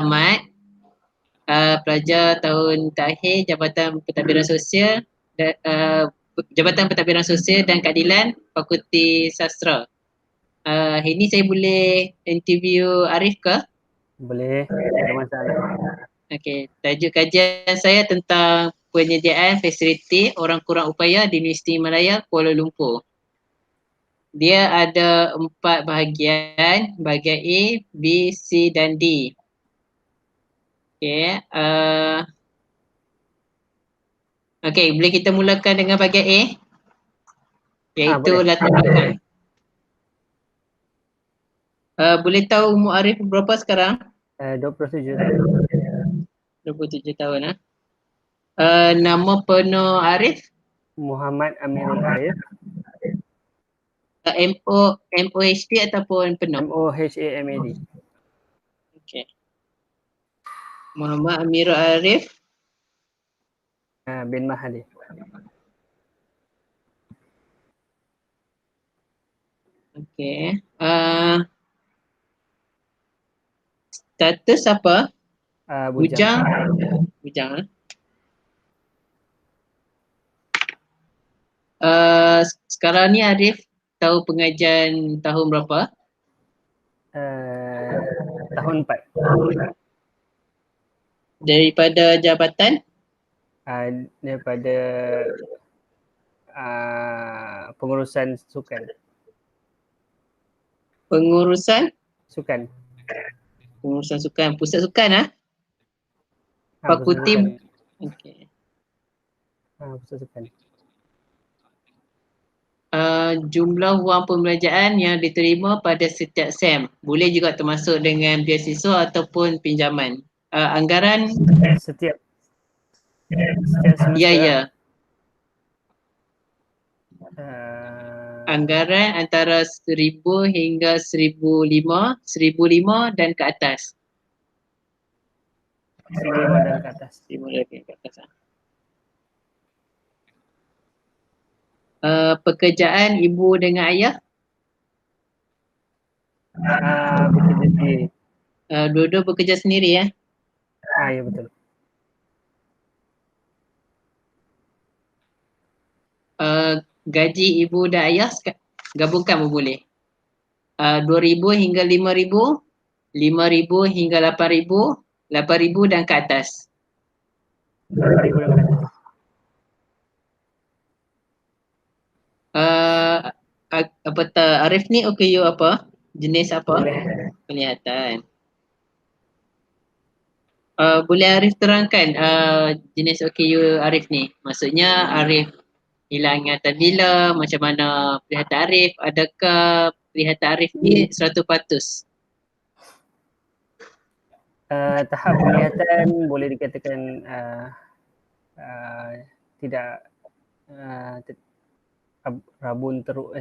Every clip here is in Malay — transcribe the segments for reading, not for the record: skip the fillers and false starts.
Ahmad, pelajar tahun terakhir Jabatan Pentadbiran Sosial dan Jabatan Pentadbiran Sosial dan Keadilan Fakulti Sastra. Hari ni saya boleh interview Arif ke? Boleh, tak ada masalah. Okey, tajuk kajian saya tentang penyediaan fasiliti orang kurang upaya di Universiti Malaya Kuala Lumpur. Dia ada 4 bahagian, bahagian A, B, C dan D. Okey, boleh kita mulakan dengan bahagian A? Iaitu Boleh. latar belakang. Boleh tahu umur Arif berapa sekarang? 27 tahun. 27 tahun. Nama penuh Arif? Muhammad Amirul Arif. MOHD ataupun penuh? MOHAMAD. Okey. Muhammad Amirul Arif bin Mahdi. Okey. Status apa? Bujang. Bujang. Sekarang ni Arif tahu pengajian tahun berapa? Tahun 4. Daripada jabatan? Daripada pengurusan sukan. Pengurusan? Sukan. Pengurusan sukan. Pusat sukan Fakulti. Okey. Pusat sukan. Jumlah wang pembelajaran yang diterima pada setiap SEM boleh juga termasuk dengan beasiswa ataupun pinjaman. Anggaran setiap semester. Ya. Anggaran antara 1,000 hingga 1,005 dan ke atas. 1,005 dan ke atas. 1,005 dan ke atas. Pekerjaan ibu dengan ayah? Bekerja sendiri. Dua-dua bekerja sendiri ya? Ya betul. Gaji ibu dan ayah gabungkan pun boleh. 2,000 hingga 5,000, 5,000 hingga 8,000, 8,000 dan ke atas. 8,000 dan ke atas. Arif ni OKU apa? Jenis apa? Boleh. Penglihatan. Boleh Arif terangkan jenis OKU Arif ni? Maksudnya Arif hilang ingatan bila, macam mana penglihatan Arif, adakah penglihatan Arif ni 100%? Tahap penglihatan boleh dikatakan tidak rabun teruk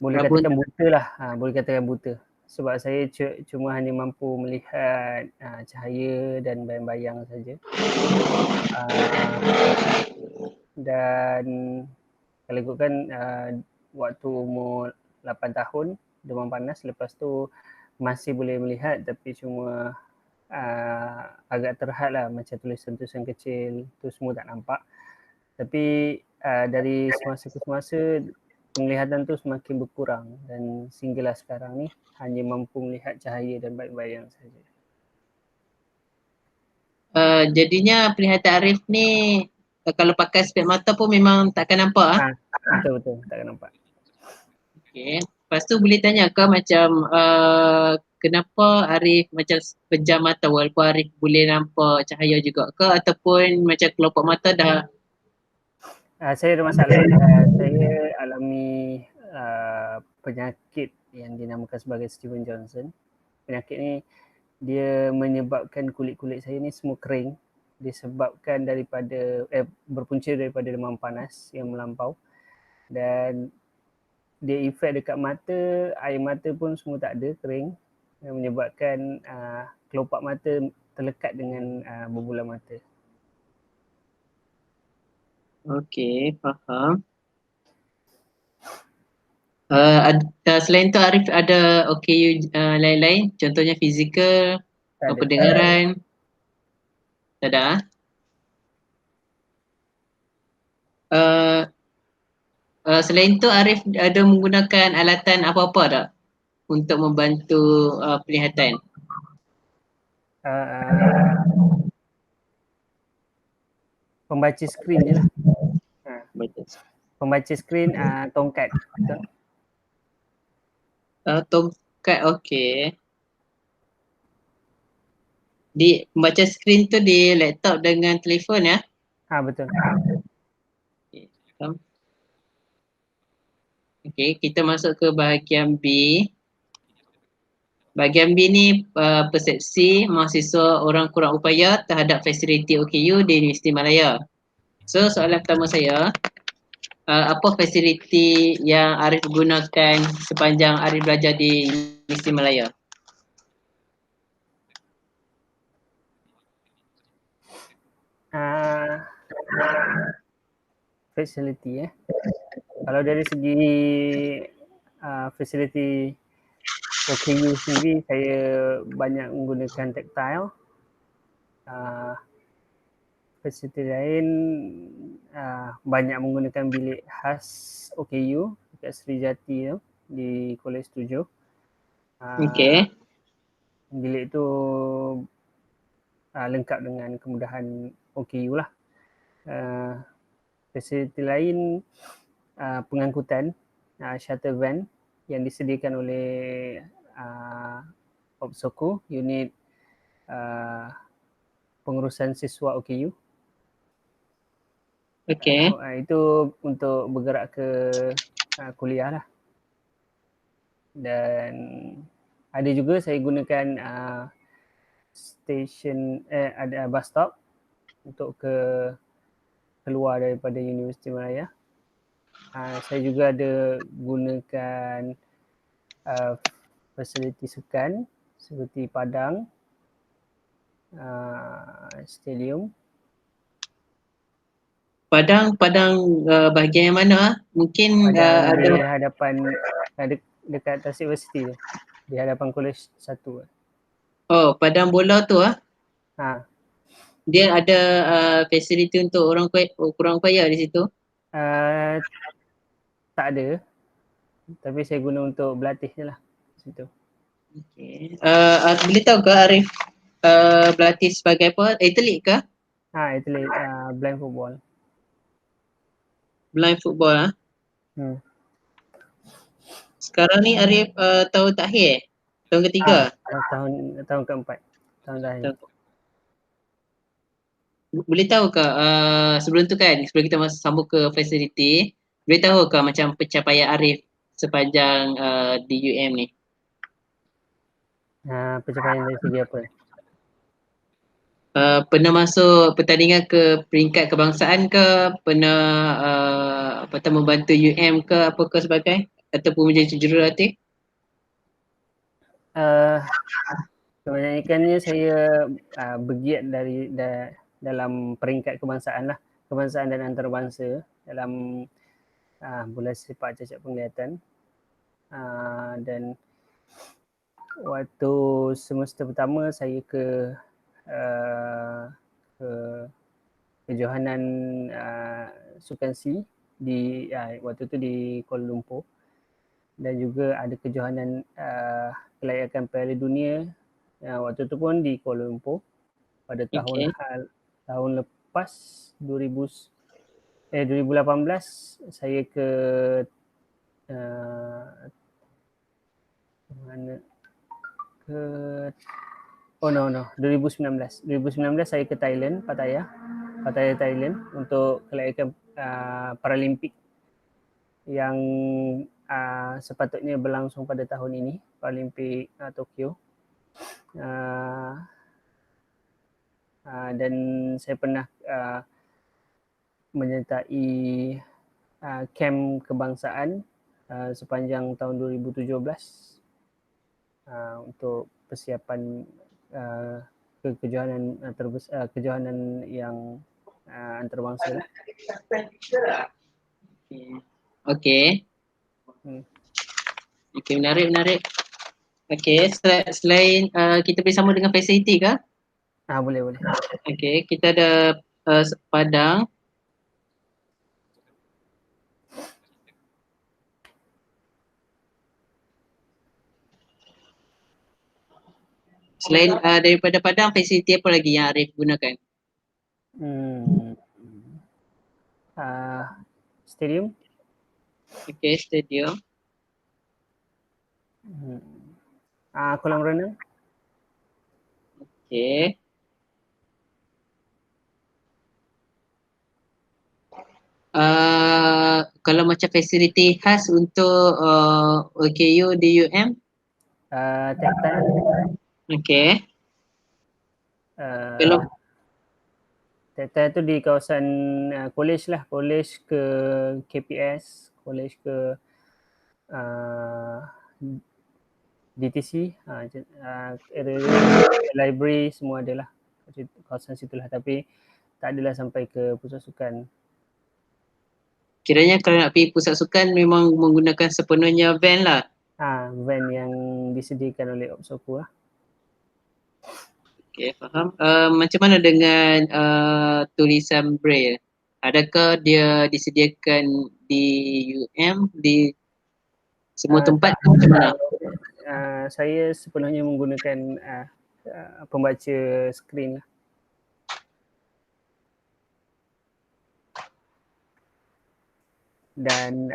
boleh rabun. Katakan buta lah, boleh katakan buta sebab saya cuma hanya mampu melihat cahaya dan bayang-bayang saja. Dan kalau ikutkan waktu umur 8 tahun demam panas, lepas tu masih boleh melihat tapi cuma agak terhad lah, macam tulisan-tulisan kecil tu semua tak nampak. Tapi dari semasa ke semasa penglihatan tu semakin berkurang dan sehinggalah sekarang ni hanya mampu melihat cahaya dan bayang-bayang saja. Jadinya penglihatan Arif ni kalau pakai spek mata pun memang takkan nampak Betul-betul takkan nampak. Okey. Lepas tu boleh tanya ke macam kenapa Arif macam pejam mata walaupun Arif boleh nampak cahaya juga ke, ataupun macam kelopak mata dah? Saya ada masalah. Saya alami penyakit yang dinamakan sebagai Steven Johnson. Penyakit ni dia menyebabkan kulit-kulit saya ni semua kering, disebabkan daripada berpunca daripada demam panas yang melampau, dan dia efek dekat mata, air mata pun semua tak ada, kering, yang menyebabkan kelopak mata terlekat dengan bubulan mata. Okey, faham. Selain tu Arif ada OKU lain-lain, contohnya fizikal Tak ada. pendengaran. Tak ada. Selain tu Arif ada menggunakan alatan apa-apa tak untuk membantu penglihatan? Pembaca skrin je lah. Betul. Pembaca skrin tongkat. Betul? Tongkat, okey. Di membaca skrin tu di laptop dengan telefon ya? Betul. Okey, kita masuk ke bahagian B. Bahagian B ni persepsi mahasiswa orang kurang upaya terhadap fasiliti OKU di Universiti Malaya. So soalan pertama saya, apa fasiliti yang Arif gunakan sepanjang Arif belajar di Universiti Malaya? Fasiliti Kalau dari segi fasiliti OKU sendiri, saya banyak menggunakan tactile. Fasiliti lain banyak menggunakan bilik khas OKU dekat Srijati tu di Kolej 7. Okey. Bilik tu lengkap dengan kemudahan OKU lah. Fasiliti lain pengangkutan shuttle van yang disediakan oleh OPSOKO, unit pengurusan siswa OKU. Okey. Itu untuk bergerak ke kuliah lah. Dan ada juga saya gunakan stesen ada bus stop untuk keluar daripada Universiti Malaya. Saya juga ada gunakan fasiliti sukan seperti padang, stadium. Padang bahagian yang mana? Mungkin Padang ada di hadapan dekat Tasik University tu, di hadapan Kolej 1. padang bola tu dia ada fasiliti untuk orang kurang upaya di situ? Tak ada. Tapi saya guna untuk berlatih je lah situ. Okey. Boleh tahu ke Arif berlatih sebagai apa? Atlet ke? Atlet blind football. Blind football Sekarang ni Arif tahun terakhir? Tahun ketiga? Tahun keempat. Tahun terakhir. Boleh tahu ke sebelum tu kan, sebelum kita sambung ke fasiliti, boleh tahu ke macam pencapaian Arif sepanjang di UM ni? Pencapaian dari segi apa? Pernah masuk pertandingan ke peringkat kebangsaan ke? Pernah membantu UM ke apa ke sebagai? Ataupun menjadi jurulatih? Kebanyakannya saya bergiat dalam peringkat kebangsaan lah. Kebangsaan dan antarabangsa dalam bola sepak cacat penglihatan. Dan waktu semester pertama saya ke kejohanan sukan C di waktu tu di Kuala Lumpur, dan juga ada kejohanan kelayakan Piala Dunia waktu tu pun di Kuala Lumpur pada tahun lepas 2018 saya ke mana ke 2019 saya ke Thailand, Pattaya Thailand untuk kelayakan Paralimpik yang sepatutnya berlangsung pada tahun ini, Paralimpik Tokyo. Dan saya pernah menyertai camp kebangsaan sepanjang tahun 2017 untuk persiapan kejohanan yang antarabangsa lah. Okey. Okey, menarik. Okey, selain kita boleh sambung dengan fasiliti ke? Boleh. Okey, kita ada padang. Selain daripada padang, fasiliti apa lagi yang Arif gunakan? Stadium. Okey, stadium. Kolam renang. Okey. Kalau macam fasiliti khas untuk OKU di UM? Tactile. Okey. Kalau tactile tu di kawasan college lah, college ke KPS, college ke DTC, library semua adalah kawasan situlah, tapi tak adalah sampai ke pusat sukan. Kiranya kalau nak pergi pusat sukan memang menggunakan sepenuhnya van lah. Van yang disediakan oleh Opsoku lah. Okey, faham. Macam mana dengan tulisan braille? Adakah dia disediakan di UM, di semua tempat ke macam mana? Saya sepenuhnya menggunakan pembaca skrin lah. Dan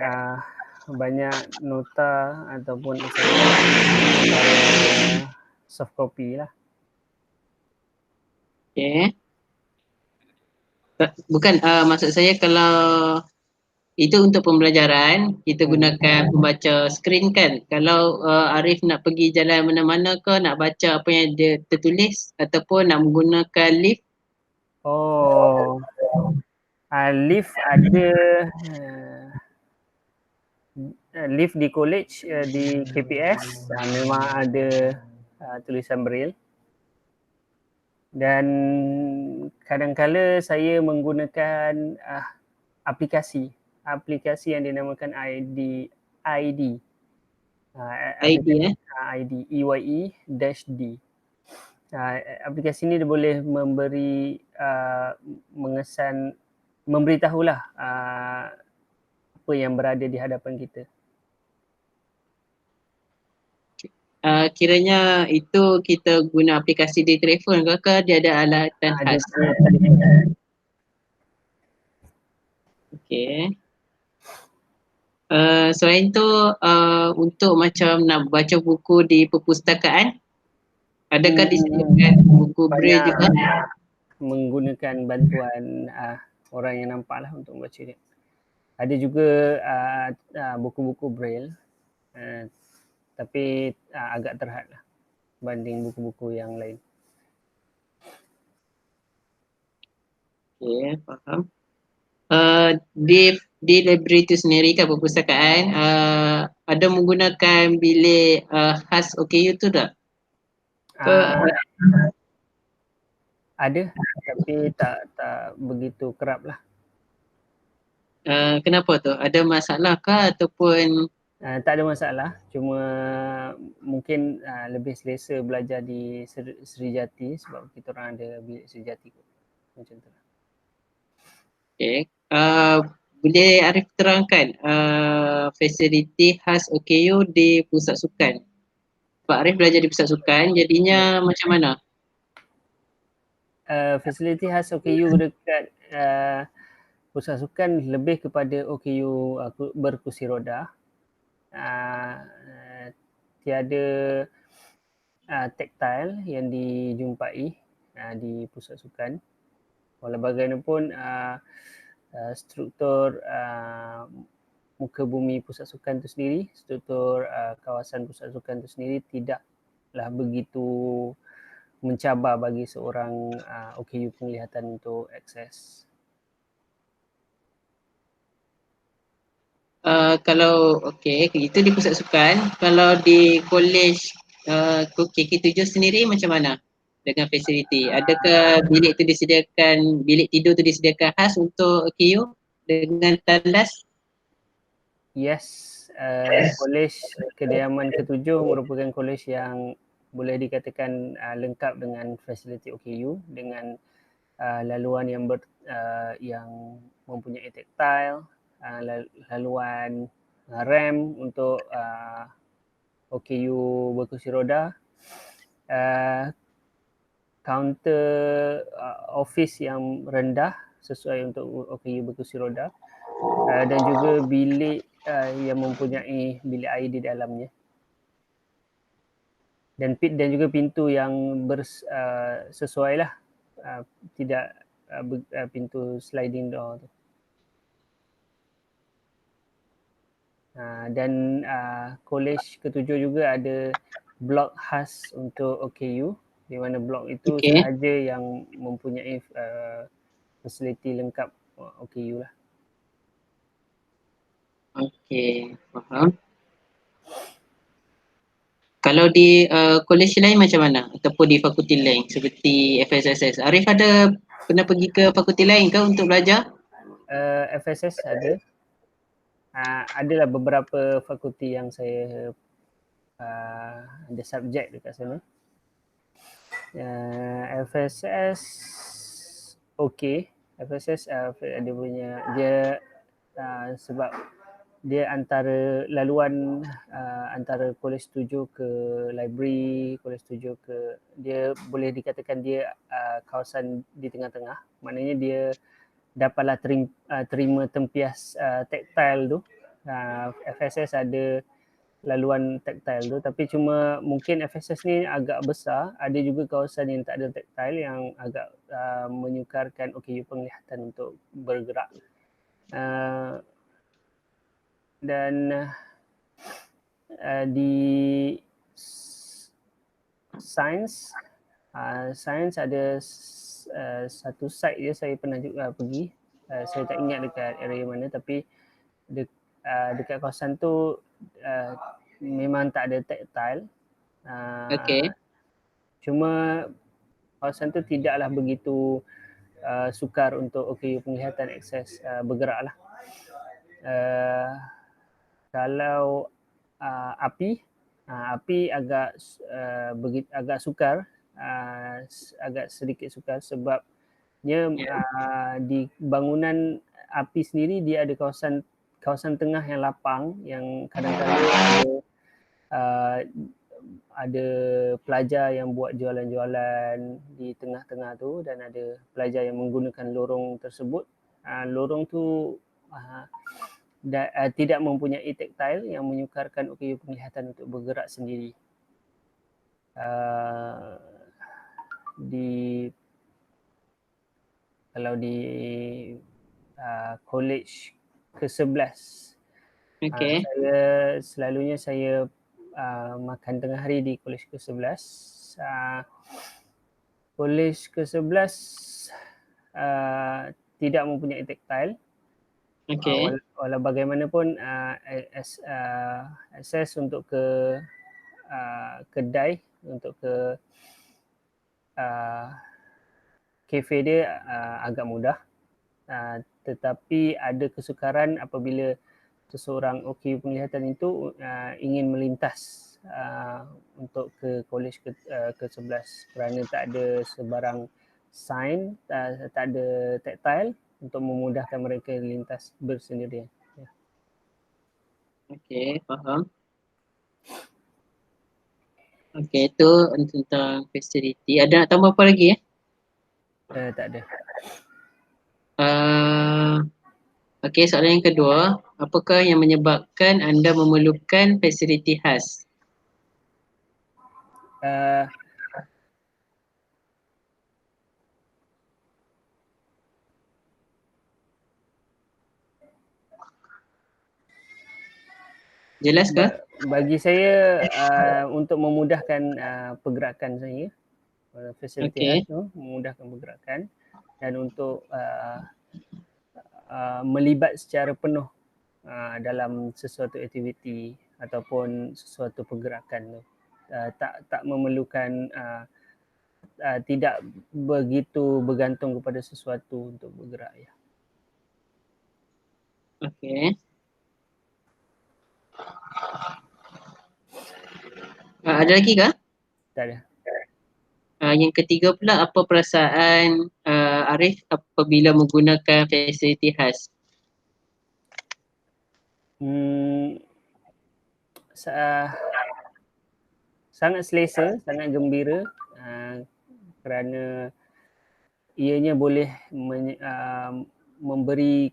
banyak nota ataupun soft copy lah. Okay. Bukan, maksud saya kalau itu untuk pembelajaran, kita gunakan pembaca skrin kan. Kalau Arif nak pergi jalan mana-mana ke, nak baca apa yang dia tertulis ataupun nak menggunakan lift? Lift ada, lift di college, di KPS memang ada tulisan braille. Dan kadang-kala saya menggunakan aplikasi yang dinamakan ID EYE-D. Aplikasi ini dia boleh memberi memberitahulah apa yang berada di hadapan kita. Kiranya itu kita guna aplikasi di telefon ke dia ada alatan khas? Okey. Selain tu untuk macam nak baca buku di perpustakaan, adakah disediakan buku braille juga? Menggunakan bantuan orang yang nampak lah untuk membaca dia. Ada juga buku-buku braille, tapi agak terhad lah banding buku-buku yang lain. Okay, faham. Di library itu sendiri kan, perpustakaan, ada menggunakan bilik khas OKU tu tak? Ada, tapi tak begitu kerap lah. Kenapa tu? Ada masalah kah ataupun? Tak ada masalah, cuma mungkin lebih selesa belajar di Serijati sebab kita orang ada bilik Serijati macam tu. Okay. Boleh Arif terangkan fasiliti khas OKU di pusat sukan? Pak Arif belajar di pusat sukan, jadinya macam mana? Fasiliti khas OKU dekat pusat sukan lebih kepada OKU berkursi roda. Tiada tactile yang dijumpai di pusat sukan. Walau bagaimanapun struktur muka bumi pusat sukan itu sendiri, struktur kawasan pusat sukan itu sendiri tidaklah begitu mencabar bagi seorang OKU penglihatan untuk akses. Kalau itu di pusat sukan. Kalau di college KK7 sendiri macam mana dengan fasiliti? Adakah bilik tidur tu disediakan khas untuk OKU dengan tandas? Yes, kolej kediaman ketujuh merupakan kolej yang boleh dikatakan lengkap dengan fasiliti OKU dengan laluan yang mempunyai tactile, laluan rem untuk OKU berkursi roda, kaunter office yang rendah sesuai untuk OKU berkursi roda, dan juga bilik yang mempunyai bilik air di dalamnya, dan juga pintu yang sesuai lah, tidak pintu sliding door tu. Dan kolej ketujuh juga ada blok khas untuk OKU, di mana blok itu sahaja yang mempunyai fasiliti lengkap OKU lah. Okey, faham. Kalau di kolej lain macam mana? Ataupun di fakulti lain seperti FSSS? Arif ada pernah pergi ke fakulti lain ke untuk belajar? FSS ada. Adalah beberapa fakulti yang saya ada subjek dekat sana. FSS okey. FSS dia punya sebab dia antara laluan antara kolej 7 ke library, kolej 7 ke, dia boleh dikatakan dia kawasan di tengah-tengah. Maknanya dia dapatlah terima tempias tactile tu. FSS ada laluan tactile tu, tapi cuma mungkin FSS ni agak besar, ada juga kawasan yang tak ada tactile yang agak menyukarkan OKU penglihatan untuk bergerak. Dan di sains ada satu site je saya pernah juga pergi. Saya tak ingat dekat area mana, tapi dekat kawasan tu memang tak ada tactile. Okey. Cuma kawasan tu tidaklah begitu sukar untuk OKU penglihatan akses bergerak lah. Kalau api agak sukar, agak sedikit sukar sebabnya di bangunan api sendiri dia ada kawasan tengah yang lapang yang kadang-kadang ada pelajar yang buat jualan-jualan di tengah-tengah tu, dan ada pelajar yang menggunakan lorong tersebut. Lorong tu tidak mempunyai tactile yang menyukarkan OKU penglihatan untuk bergerak sendiri. Kalau di college ke-11, selalunya saya makan tengah hari di college ke-11. College ke-11 tidak mempunyai tactile. Walau bagaimanapun akses untuk ke kedai, untuk ke kafe dia agak mudah, tetapi ada kesukaran apabila seseorang OKU penglihatan itu ingin melintas untuk ke college ke-11 kerana tak ada sebarang sign, tak ada tactile untuk memudahkan mereka lintas bersendirian. Okey, faham. Okey, itu tentang fasiliti. Ada nak tambah apa lagi? Tak ada. Okey, soalan yang kedua. Apakah yang menyebabkan anda memerlukan fasiliti khas? Jelas ke? Bagi saya untuk memudahkan pergerakan saya, fasiliti khas tu memudahkan pergerakan, dan untuk melibat secara penuh dalam sesuatu aktiviti ataupun sesuatu pergerakan tu. Tak memerlukan tidak begitu bergantung kepada sesuatu untuk bergerak. Okey. Ada lagi kah? Tak ada. Yang ketiga pula, apa perasaan Arif apabila menggunakan fasiliti khas? Sangat selesa, sangat gembira kerana ianya boleh memberi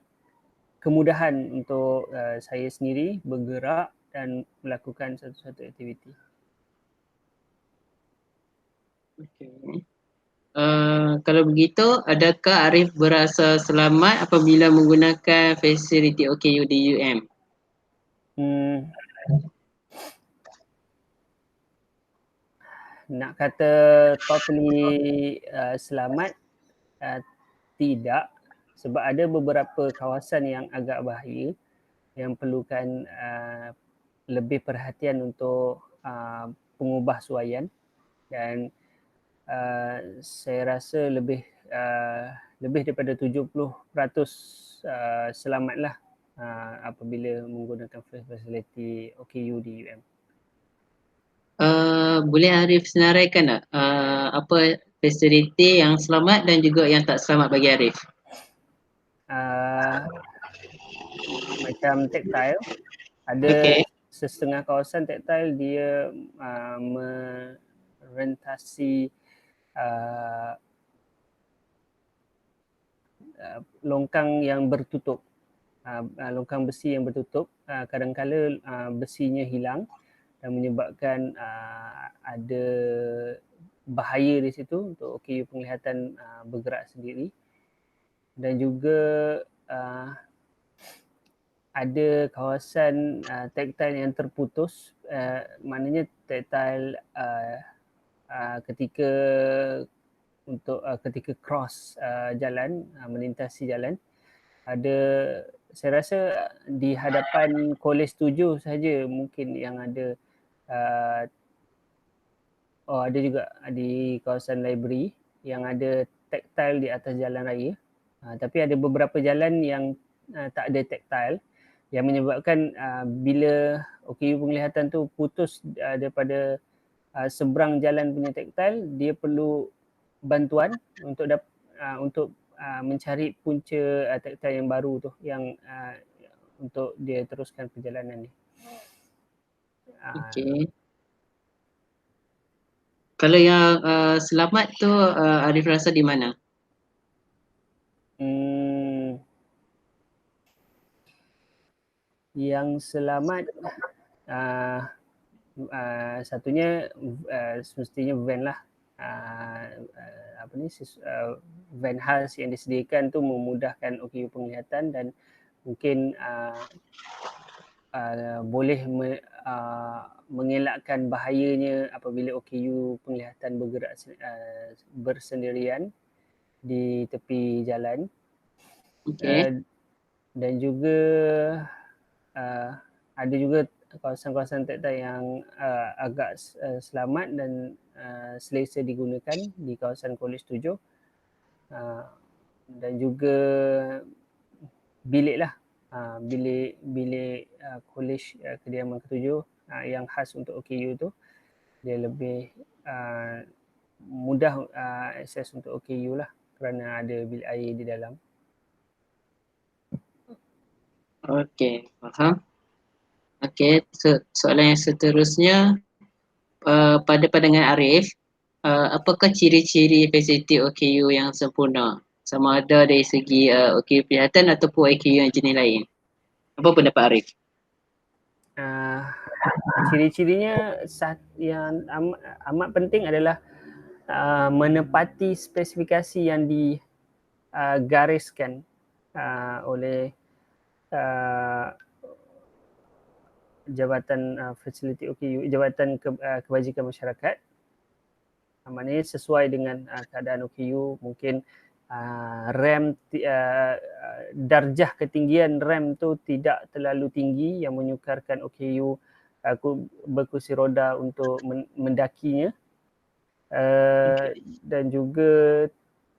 kemudahan untuk saya sendiri bergerak dan melakukan satu-satu aktiviti. Okay. Kalau begitu, adakah Arif berasa selamat apabila menggunakan fasiliti OKU di UM? Nak kata totally selamat, tidak, sebab ada beberapa kawasan yang agak bahaya yang perlukan lebih perhatian untuk pengubah suaian, dan saya rasa lebih daripada 70% selamatlah apabila menggunakan fasiliti OKU di UM. Boleh Arif senaraikan tak apa fasiliti yang selamat dan juga yang tak selamat bagi Arif? Macam tactile, ada setengah kawasan tactile dia merentasi longkang yang bertutup, longkang besi yang bertutup. Kadang-kala besinya hilang dan menyebabkan ada bahaya di situ untuk OKU penglihatan bergerak sendiri. Dan juga ada kawasan tactile yang terputus, maknanya tactile ketika ketika cross jalan, melintasi jalan, ada, saya rasa di hadapan Kolej 7 saja mungkin yang ada, ada juga di kawasan library yang ada tactile di atas jalan raya. Tapi ada beberapa jalan yang tak ada tactile, yang menyebabkan bila OKU penglihatan tu putus daripada seberang jalan punya tactile, dia perlu bantuan untuk mencari punca tactile yang baru tu, yang untuk dia teruskan perjalanan ni. Okay. Kalau yang selamat tu Arif rasa di mana? Yang selamat satunya semestinya van lah. Van khas yang disediakan tu memudahkan OKU penglihatan dan mungkin boleh mengelakkan bahayanya apabila OKU penglihatan bergerak bersendirian di tepi jalan. Dan juga ada juga kawasan-kawasan tactile yang agak selamat dan selesa digunakan di kawasan Kolej 7, dan juga bilik lah, bilik Kolej Kediaman ke-7 yang khas untuk OKU tu, dia lebih mudah akses untuk OKU lah kerana ada bilik air di dalam. Okey, faham. Okey, soalan yang seterusnya, pada pandangan Arif, apakah ciri-ciri fasiliti OKU yang sempurna? Sama ada dari segi OKU penglihatan ataupun OKU yang jenis lain. Apa pendapat Arif? Ciri-cirinya yang amat penting adalah menepati spesifikasi yang digariskan oleh Jabatan Fasiliti OKU, Jabatan Kebajikan Masyarakat. Maknanya sesuai dengan keadaan OKU, mungkin RAM, darjah ketinggian RAM tu tidak terlalu tinggi yang menyukarkan OKU berkursi roda untuk mendakinya. Dan juga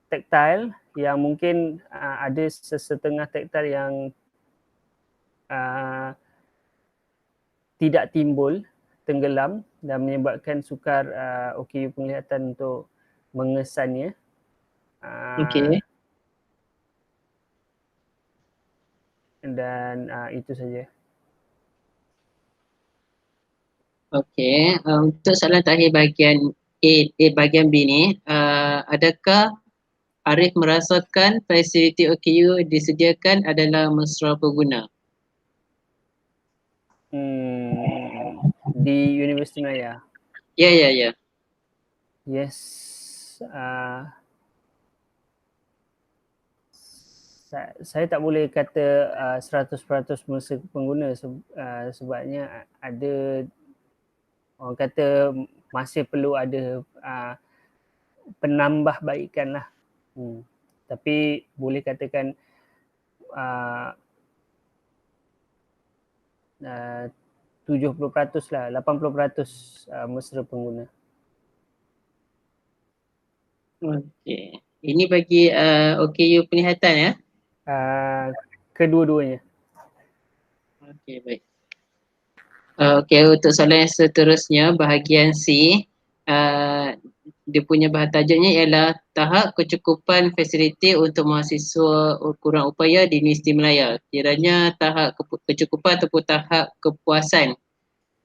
tactile yang mungkin ada setengah tactile yang tidak timbul, tenggelam dan menyebabkan sukar OKU penglihatan untuk mengesannya. Okey. Dan itu saja. Okey, untuk soalan terakhir bahagian bahagian B ni, adakah Arif merasakan fasiliti OKU disediakan adalah mesra pengguna? Di Universiti Malaya. Ya, ya, ya. Yes. Saya tak boleh kata 100% mesra pengguna sebabnya ada orang kata masih perlu ada penambahbaikan lah. Tapi boleh katakan 70% lah, 80% mesra pengguna. Okey. Ini bagi OKU penglihatan ya? Kedua-duanya. Okey, baik. Okey, untuk soalan yang seterusnya, bahagian C, dia punya bahan tajuknya ialah tahap kecukupan fasiliti untuk mahasiswa kurang upaya di Universiti Malaya. Kiranya tahap kecukupan ataupun tahap kepuasan.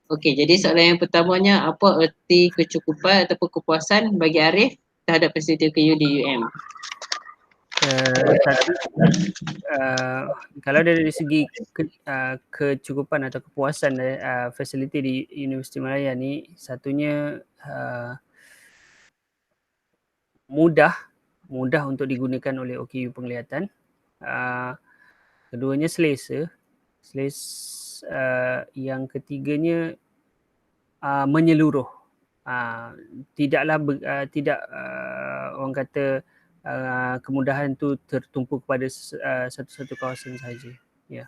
Okey, jadi soalan yang pertamanya, apa erti kecukupan ataupun kepuasan bagi Arif terhadap fasiliti OKU di UM? Satu, kalau dari segi kecukupan atau kepuasan fasiliti di Universiti Malaya ni, satunya mudah untuk digunakan oleh OKU penglihatan. Keduanya selesa. Yang ketiganya menyeluruh. Tidaklah tidak orang kata kemudahan tu tertumpu kepada satu-satu kawasan sahaja. Ya.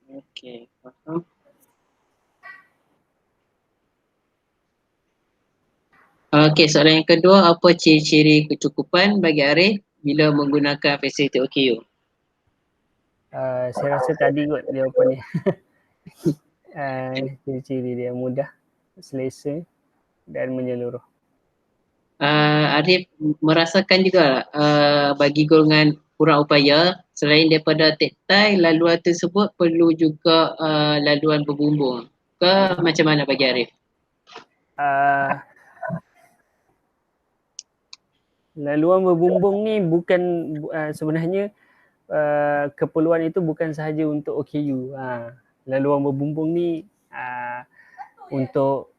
Okey, faham. Okey, soalan yang kedua, apa ciri-ciri kecukupan bagi Arif bila menggunakan fasiliti OKU? Saya rasa tadi kot jawapan dia. Ciri-ciri dia mudah, selesa dan menyeluruh. Arif merasakan juga bagi golongan kurang upaya, selain daripada tektai, laluan tersebut perlu juga laluan berbumbung ke macam mana bagi Arif? Laluan berbumbung ni bukan sebenarnya keperluan itu bukan sahaja untuk OKU. Laluan berbumbung ni untuk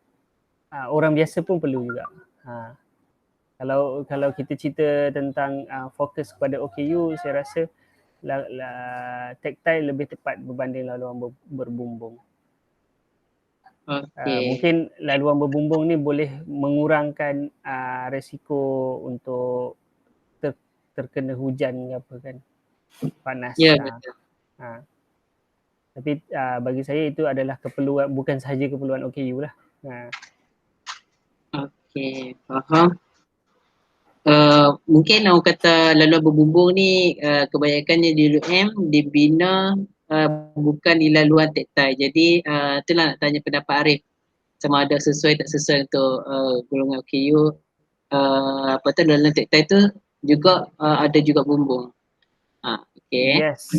orang biasa pun perlu juga. Kalau kita cerita tentang fokus kepada OKU, saya rasa tektai lebih tepat berbanding laluan berbumbung. Mungkin laluan berbumbung ni boleh mengurangkan risiko untuk terkena hujan ke apa kan, panas. Ya, betul. Tapi bagi saya itu adalah keperluan, bukan sahaja keperluan OKU lah. Okey, faham. Mungkin orang kata laluan berbumbung ni kebanyakannya di UM dibina bukan di laluan tektai. Jadi itulah nak tanya pendapat Arif, sama ada sesuai tak sesuai untuk golongan OKU. Apa tu, laluan tektai tu juga ada juga bumbung. Okay. Yes,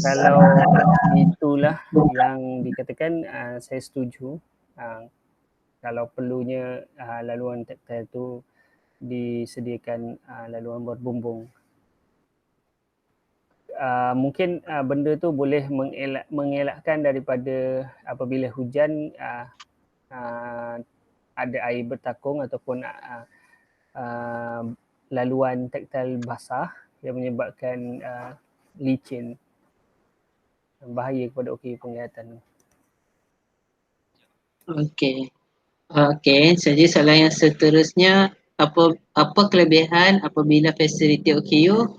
kalau itulah yang dikatakan, saya setuju. Kalau perlunya laluan tektai tu disediakan laluan berbumbung. Mungkin benda tu boleh mengelakkan daripada apabila hujan ada air bertakung ataupun laluan taktil basah yang menyebabkan licin, bahaya kepada OKU penglihatan. Okey. Okey, jadi soalan yang seterusnya, apa kelebihan apabila fasiliti OKU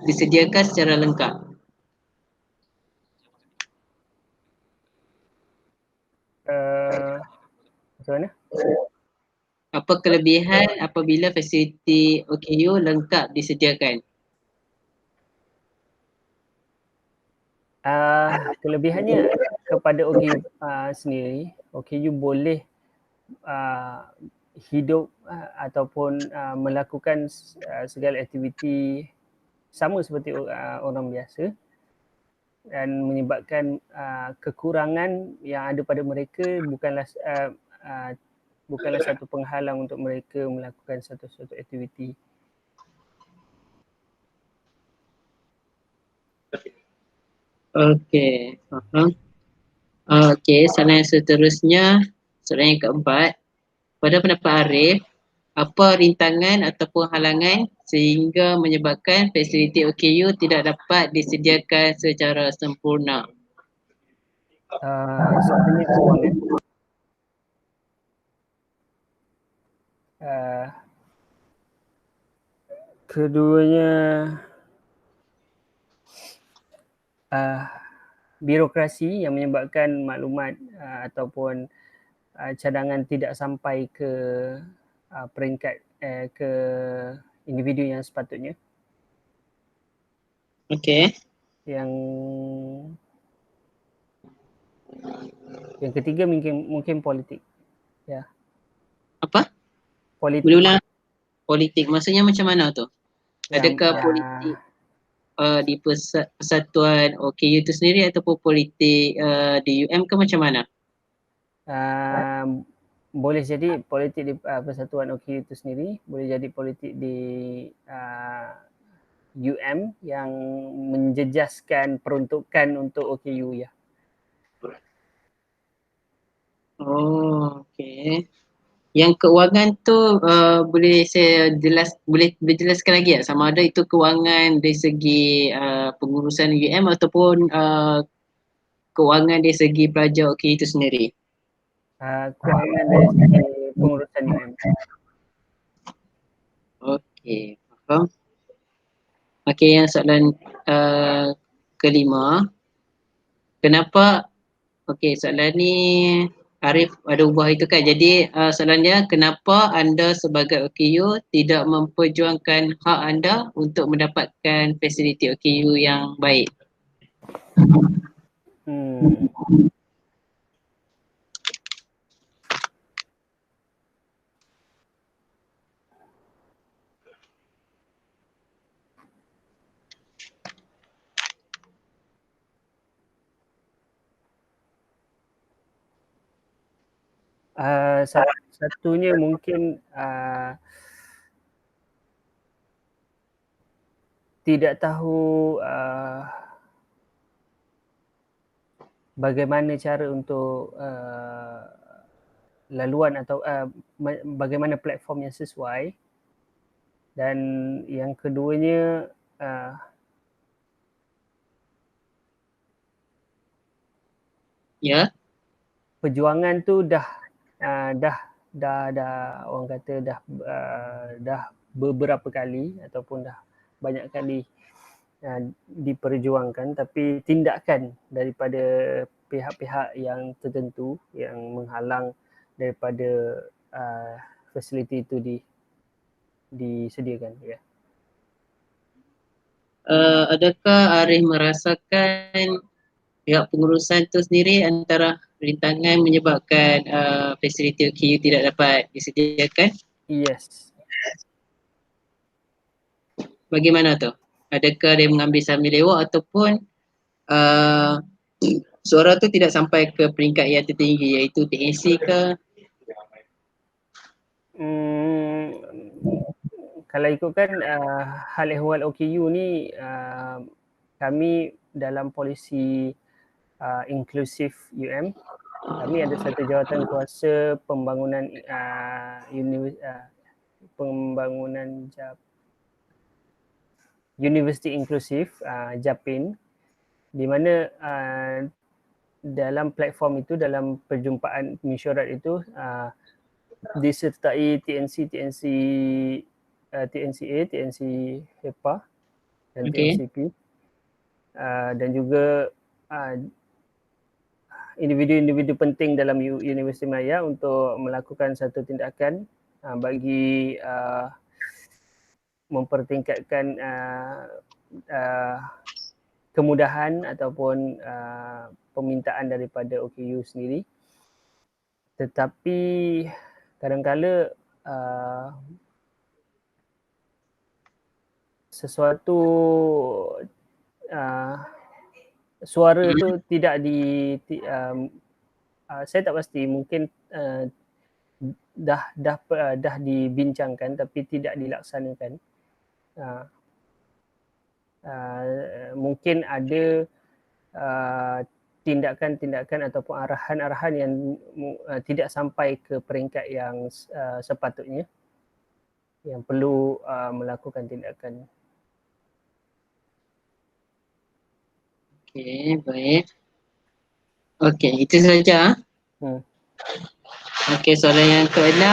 disediakan secara lengkap? Macam mana? Apa kelebihan apabila fasiliti OKU lengkap disediakan? Kelebihannya kepada OKU sendiri, OKU boleh hidup ataupun melakukan segala aktiviti sama seperti orang biasa dan menyebabkan kekurangan yang ada pada mereka bukanlah satu penghalang untuk mereka melakukan satu aktiviti. Okey, faham. Okey, soalan yang seterusnya, soalan yang keempat. Pada pendapat Arif, apa rintangan ataupun halangan sehingga menyebabkan fasiliti OKU tidak dapat disediakan secara sempurna? Satunya kewangan. Keduanya birokrasi yang menyebabkan maklumat ataupun cadangan tidak sampai ke peringkat ke individu yang sepatutnya. Okey. Yang ketiga mungkin politik. Ya. Apa? Politik. Boleh ulang? Politik. Maksudnya macam mana tu? Adakah politik di persatuan OKU itu sendiri ataupun politik di UM ke macam mana? Boleh jadi politik di persatuan OKU itu sendiri, boleh jadi politik di UM yang menjejaskan peruntukan untuk OKU ya. Oh, okey. Yang keuangan tu boleh saya boleh dijelaskan lagi tak sama ada itu keuangan dari segi pengurusan UM ataupun keuangan dari segi pelajar OKU itu sendiri? Keuangan dari segi pengurusan UM. Okey, faham. Okey, yang soalan kelima. Kenapa, okey soalan ni Arif ada ubah itu kan. Jadi soalannya, kenapa anda sebagai OKU tidak memperjuangkan hak anda untuk mendapatkan fasiliti OKU yang baik? Satunya mungkin tidak tahu bagaimana cara untuk laluan atau bagaimana platform yang sesuai, dan yang keduanya perjuangan tu dah orang kata dah beberapa kali ataupun dah banyak kali diperjuangkan, tapi tindakan daripada pihak-pihak yang tertentu yang menghalang daripada fasiliti itu disediakan ya. Adakah Arif merasakan pihak pengurusan itu sendiri antara rintangan menyebabkan fasiliti OKU tidak dapat disediakan? Yes. Bagaimana tu? Adakah dia mengambil sambil lewat ataupun suara tu tidak sampai ke peringkat yang tertinggi iaitu TNC ke? Kalau ikutkan hal ehwal OKU ni, kami dalam polisi inklusif UM, kami ada satu jawatan kuasa pembangunan Universiti Inklusif JAPIN, di mana dalam platform itu, dalam perjumpaan mesyuarat itu disertai TNCA, TNC HEPA dan TNCP, dan juga individu-individu penting dalam Universiti Malaya untuk melakukan satu tindakan bagi mempertingkatkan kemudahan ataupun permintaan daripada OKU sendiri. Tetapi kadang-kala sesuatu suara tu tidak saya tak pasti, mungkin dah dibincangkan tapi tidak dilaksanakan. Mungkin ada tindakan-tindakan ataupun arahan-arahan yang tidak sampai ke peringkat yang sepatutnya, yang perlu melakukan tindakan. Okey, baik. Okey, itu saja. Okey, soalan yang ke-6.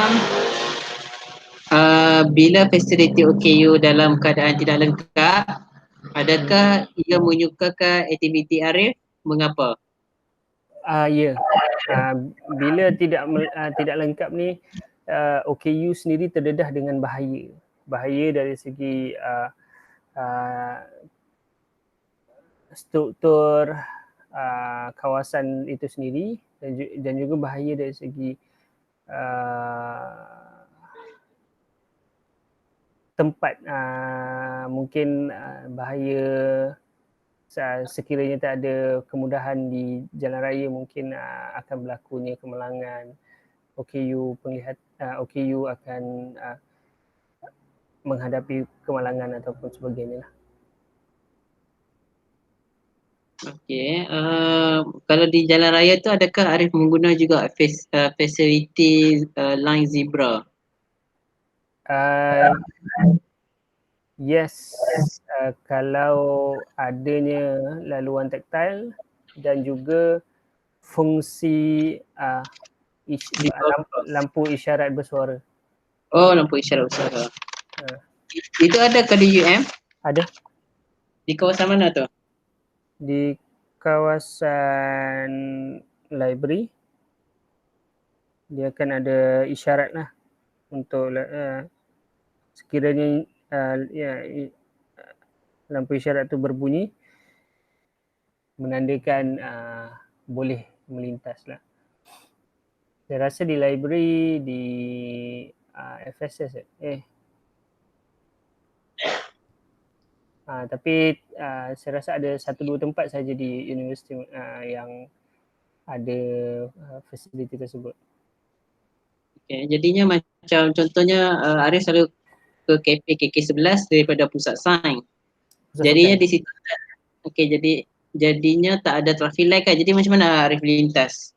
Bila fasiliti OKU dalam keadaan tidak lengkap, adakah ia menyukakan aktiviti Arif? Mengapa? Ya. Bila tidak lengkap ni, OKU sendiri terdedah dengan bahaya. Bahaya dari segi struktur kawasan itu sendiri, dan juga bahaya dari segi tempat. Mungkin bahaya sekiranya tak ada kemudahan di jalan raya, mungkin akan berlakunya kemalangan. OKU akan menghadapi kemalangan ataupun sebagainya lah. Okey, kalau di jalan raya tu adakah Arif mengguna juga fasiliti line zebra? Yes, kalau adanya laluan taktil dan juga fungsi lampu isyarat bersuara. Oh, lampu isyarat bersuara. Itu ada ke di UM? Ada. Di kawasan mana tu? Di kawasan library. Dia akan ada isyarat lah untuk sekiranya lampu isyarat tu berbunyi, menandakan boleh melintas lah. Saya rasa di library, di FSS tapi saya rasa ada 1-2 tempat saja di universiti yang ada fasiliti tersebut. Okay, jadinya macam contohnya Arif selalu ke kafe KK11 daripada pusat sains. Jadinya di situ jadinya tak ada traffic light kan. Jadi macam mana Arif lintas?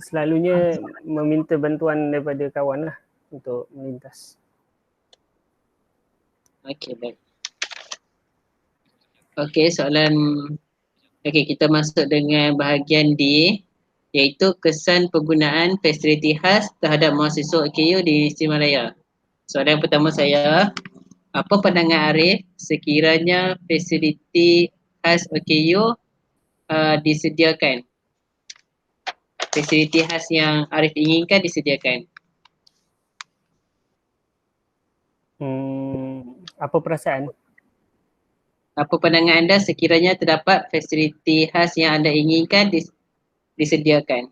Selalunya meminta bantuan daripada kawan lah untuk melintas. Okey, baik. Okey, kita masuk dengan bahagian D, iaitu kesan penggunaan fasiliti khas terhadap mahasiswa OKU di Universiti Malaya. Soalan pertama saya, apa pandangan Arif sekiranya fasiliti khas OKU disediakan? Fasiliti khas yang Arif inginkan disediakan. Apa perasaan? Apa pandangan anda sekiranya terdapat fasiliti khas yang anda inginkan disediakan?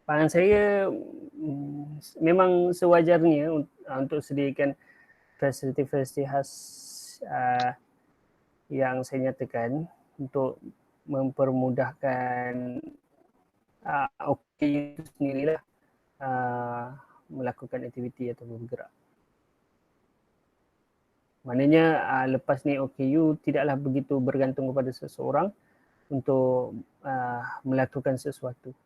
Pandangan saya memang sewajarnya untuk sediakan fasiliti-fasiliti khas yang saya nyatakan untuk mempermudahkan OKU itu sendirilah melakukan aktiviti atau bergerak. Maknanya lepas ni OKU tidaklah begitu bergantung kepada seseorang untuk melakukan sesuatu.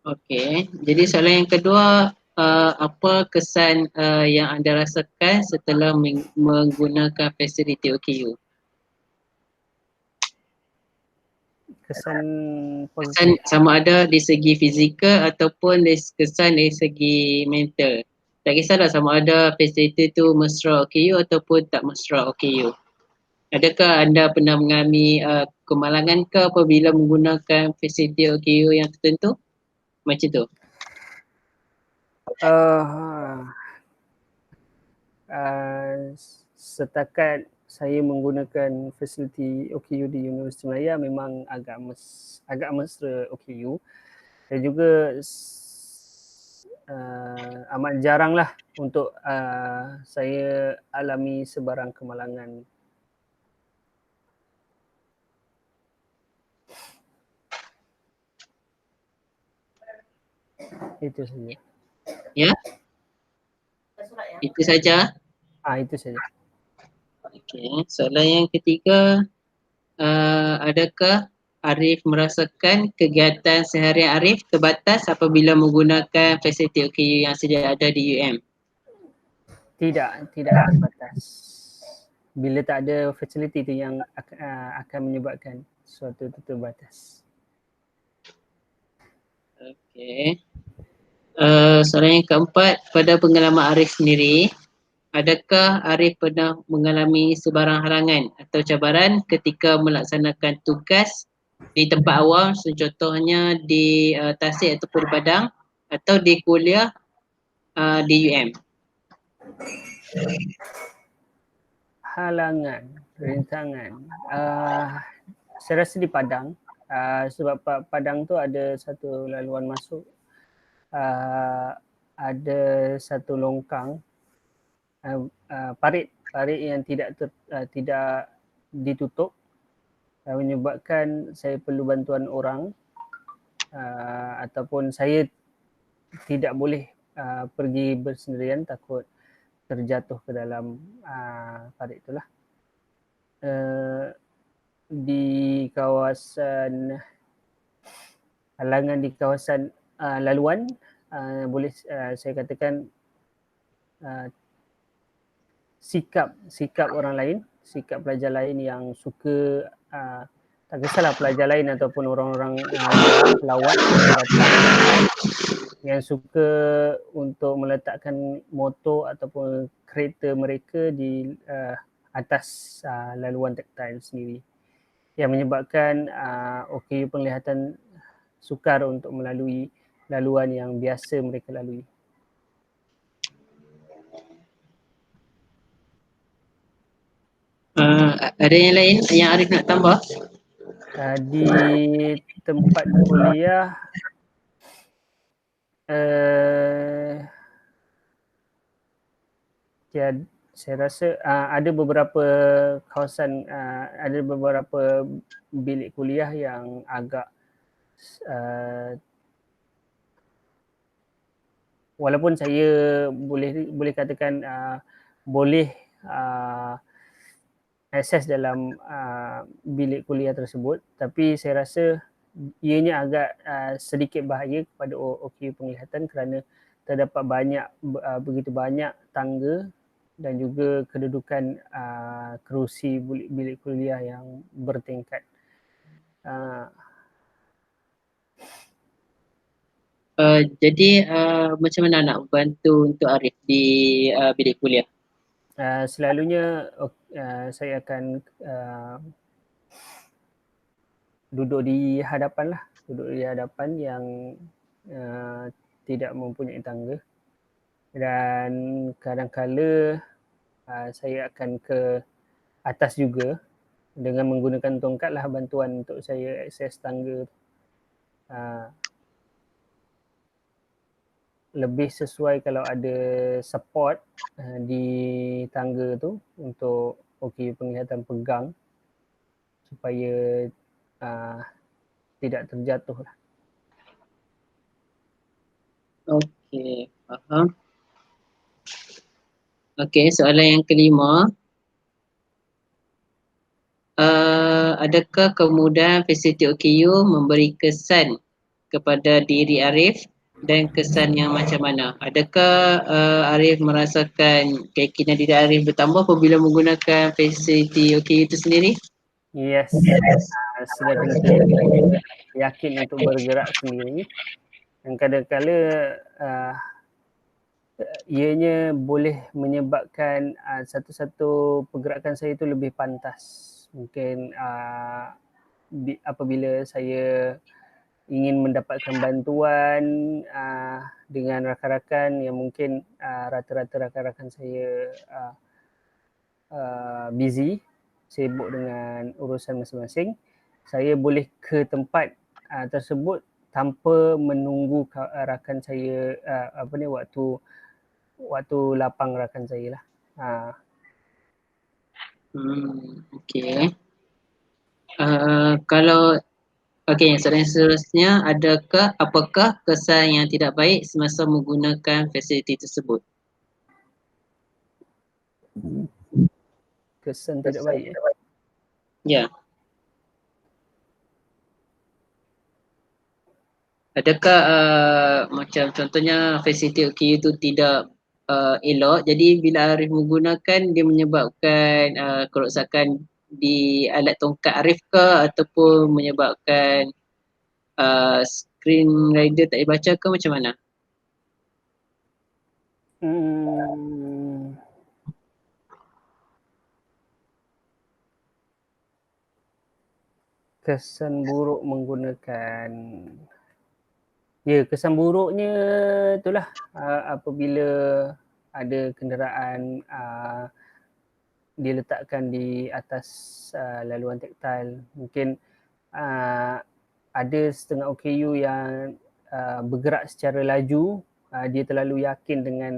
Okey, jadi soalan yang kedua, apa kesan yang anda rasakan setelah menggunakan fasiliti OKU? Kesan positif. Kesan sama ada di segi fizikal ataupun kesan dari segi mental. Tak kisahlah sama ada fasiliti tu mesra OKU ataupun tak mesra OKU. Adakah anda pernah mengalami kemalangan ke apabila menggunakan fasiliti OKU yang tertentu? Macam tu? setakat saya menggunakan fasiliti OKU di Universiti Malaya memang agak mesra OKU, dan juga amat jaranglah untuk saya alami sebarang kemalangan. Itu saja. Ya, itu saja. Itu saja. Okey, soalan yang ketiga, adakah Arif merasakan kegiatan seharian Arif terbatas apabila menggunakan fasiliti OKU yang sedia ada di UM? Tidak terbatas. Bila tak ada fasiliti tu yang akan menyebabkan sesuatu itu terbatas. Okey. Soalan yang keempat, pada pengalaman Arif sendiri, adakah Arif pernah mengalami sebarang halangan atau cabaran ketika melaksanakan tugas di tempat awam, contohnya di Tasik ataupun di Padang, atau di kuliah di UM? Halangan, rintangan. Saya rasa di Padang, sebab Padang tu ada satu laluan masuk, ada satu longkang, parit yang tidak ditutup, menyebabkan saya perlu bantuan orang, ataupun saya tidak boleh pergi bersendirian, takut terjatuh ke dalam parit itulah. Di kawasan halangan di kawasan laluan, boleh saya katakan sikap orang lain, sikap pelajar lain yang suka, tak kisahlah pelajar lain ataupun orang-orang pelawat yang datang, yang suka untuk meletakkan motor ataupun kereta mereka di atas laluan taktil sendiri, yang menyebabkan OKU penglihatan sukar untuk melalui laluan yang biasa mereka lalui. Ada yang lain yang Arif nak tambah? Di tempat kuliah, saya rasa ada beberapa kawasan, ada beberapa bilik kuliah yang agak walaupun saya boleh katakan boleh akses dalam bilik kuliah tersebut, tapi saya rasa ianya agak sedikit bahaya kepada OKU penglihatan kerana terdapat begitu banyak tangga dan juga kedudukan kerusi bilik kuliah yang bertingkat. Jadi macam mana nak bantu untuk Arif di bilik kuliah? Selalunya saya akan duduk di hadapan yang tidak mempunyai tangga, dan kadang-kala saya akan ke atas juga dengan menggunakan tongkat lah bantuan untuk saya akses tangga. Lebih sesuai kalau ada support di tangga tu untuk OKU penglihatan pegang supaya tidak terjatuh lah. Okey, faham. Okey, soalan yang kelima. Adakah kemudahan fasiliti OKU memberi kesan kepada diri Arif dan kesan yang macam mana? Adakah Arif merasakan keyakinan diri Arif bertambah apabila menggunakan fasiliti OKU itu sendiri? Yes. Sudah tentu yakin untuk bergerak sendiri, dan kadang-kala ianya boleh menyebabkan satu-satu pergerakan saya itu lebih pantas. Mungkin apabila saya ingin mendapatkan bantuan dengan rakan-rakan yang mungkin rata-rata rakan-rakan saya busy, sibuk dengan urusan masing-masing, saya boleh ke tempat tersebut tanpa menunggu rakan saya waktu lapang rakan saya lah. Okay. Kalau soalan seterusnya, apakah kesan yang tidak baik semasa menggunakan fasiliti tersebut? Kesan tidak baik. Ya. Adakah macam contohnya fasiliti OKU itu tidak elok, jadi bila Arif menggunakan dia menyebabkan kerosakan di alat tongkat Arif ke, ataupun menyebabkan screen reader tak dibaca ke, macam mana? Kesan buruk menggunakan, kesan buruknya itulah apabila ada kenderaan diletakkan di atas laluan taktil, mungkin ada setengah OKU yang bergerak secara laju, dia terlalu yakin dengan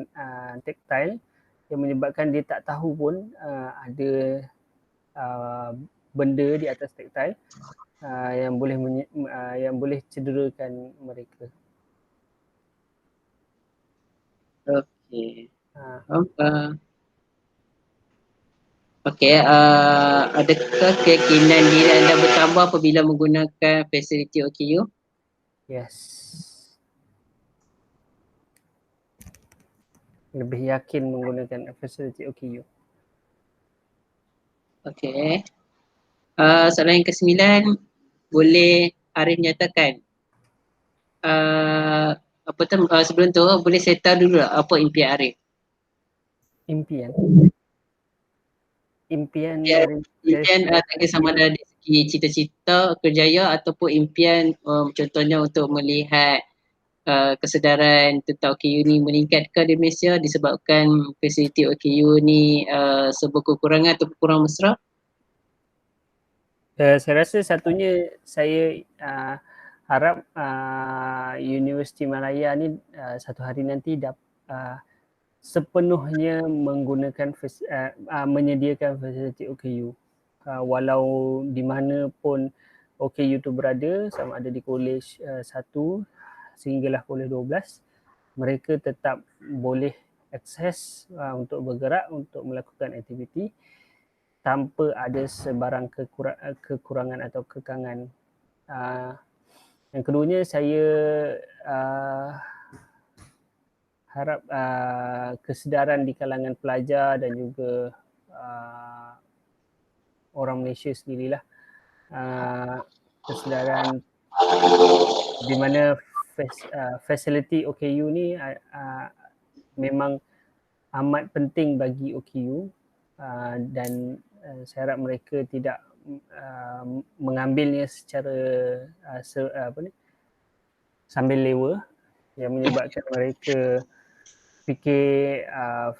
taktil yang menyebabkan dia tak tahu pun ada benda di atas taktil yang boleh cederakan mereka. Okey. Adakah keyakinan diri anda bertambah apabila menggunakan fasiliti OKU? Yes. Lebih yakin menggunakan fasiliti OKU. Okey. Soalan yang ke-9, boleh Arif nyatakan sebelum tu boleh saya tahu dulu apa impian Arif? Impian tak kisah sama ada dari segi cita-cita, kerjaya ataupun impian contohnya untuk melihat kesedaran tentang OKU ni meningkat ke di Malaysia disebabkan fasiliti OKU ni sebuah kekurangan atau kurang mesra? Saya rasa satunya saya harap Universiti Malaya ni satu hari nanti sepenuhnya menggunakan menyediakan fasiliti OKU. Walau di mana pun OKU tu berada, sama ada di kolej 1 sehinggalah kolej 12, mereka tetap boleh akses untuk bergerak, untuk melakukan aktiviti tanpa ada sebarang kekurangan atau kekangan. Yang keduanya, saya harap kesedaran di kalangan pelajar dan juga orang Malaysia sendirilah, kesedaran di mana fasiliti OKU ni memang amat penting bagi OKU dan saya harap mereka tidak mengambilnya secara sambil lewa, yang menyebabkan mereka fikir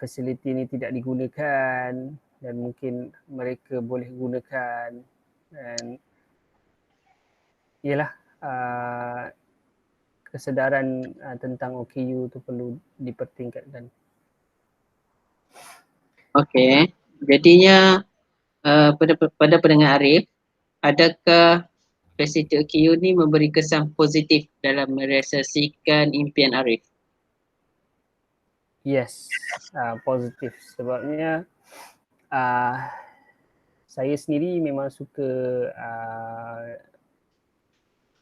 fasiliti ini tidak digunakan dan mungkin mereka boleh gunakan, dan ialah kesedaran tentang OKU itu perlu dipertingkatkan. Okey, jadinya pada pendengar Arif, adakah fasiliti OKU ni memberi kesan positif dalam merealisasikan impian Arif? Yes, positif, sebabnya saya sendiri memang suka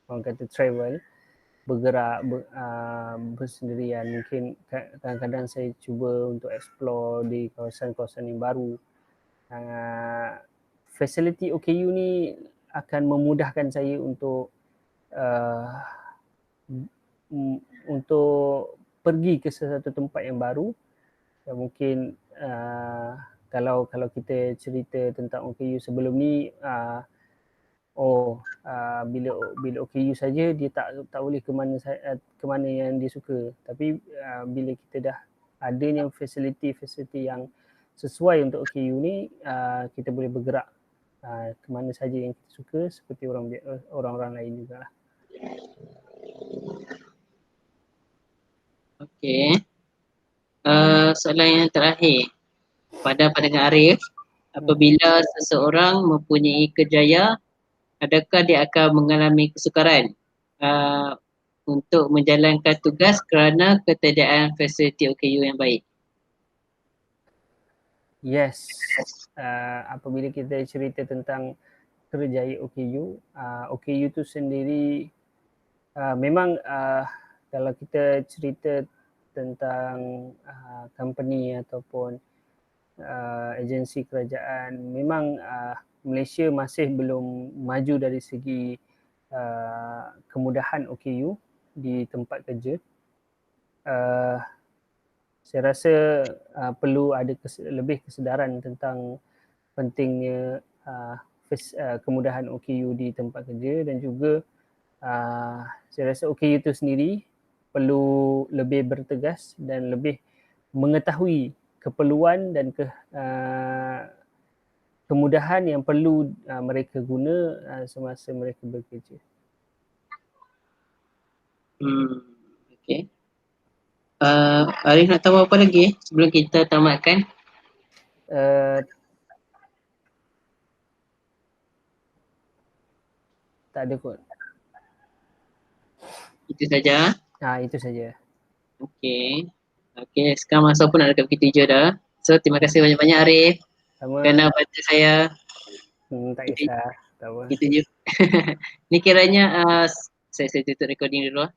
orang kata travel, bergerak bersendirian. Mungkin kadang-kadang saya cuba untuk explore di kawasan-kawasan yang baru. Fasiliti OKU ni akan memudahkan saya untuk pergi ke sesuatu tempat yang baru. Dan mungkin kalau kita cerita tentang OKU sebelum ni, bila OKU saja dia tak boleh ke mana yang dia suka. Tapi bila kita dah adanya fasiliti yang sesuai untuk OKU ni kita boleh bergerak ke mana saja yang kita suka seperti orang-orang lain juga lah. Okey. Soalan yang terakhir. Pada pandangan Arif, apabila seseorang mempunyai kejayaan, adakah dia akan mengalami kesukaran untuk menjalankan tugas kerana ketiadaan fasiliti OKU yang baik? Yes. Apabila kita cerita tentang kerjaya OKU, OKU tu sendiri memang kalau kita cerita tentang company ataupun agensi kerajaan, memang Malaysia masih belum maju dari segi kemudahan OKU di tempat kerja. Saya rasa perlu ada lebih kesedaran tentang pentingnya kemudahan OKU di tempat kerja, dan juga saya rasa OKU itu sendiri perlu lebih bertegas dan lebih mengetahui keperluan dan kemudahan yang perlu mereka guna semasa mereka bekerja. Okay. Arif nak tahu apa lagi sebelum kita tamatkan? Tak ada kot. Itu saja. Itu saja. Okey. Sekarang masa pun nak dekat pukul 7 dah. So terima kasih banyak-banyak Arif. Kerana bantu saya. Tak kisah. Kita je. Ni kiranya saya tutup recording dulu.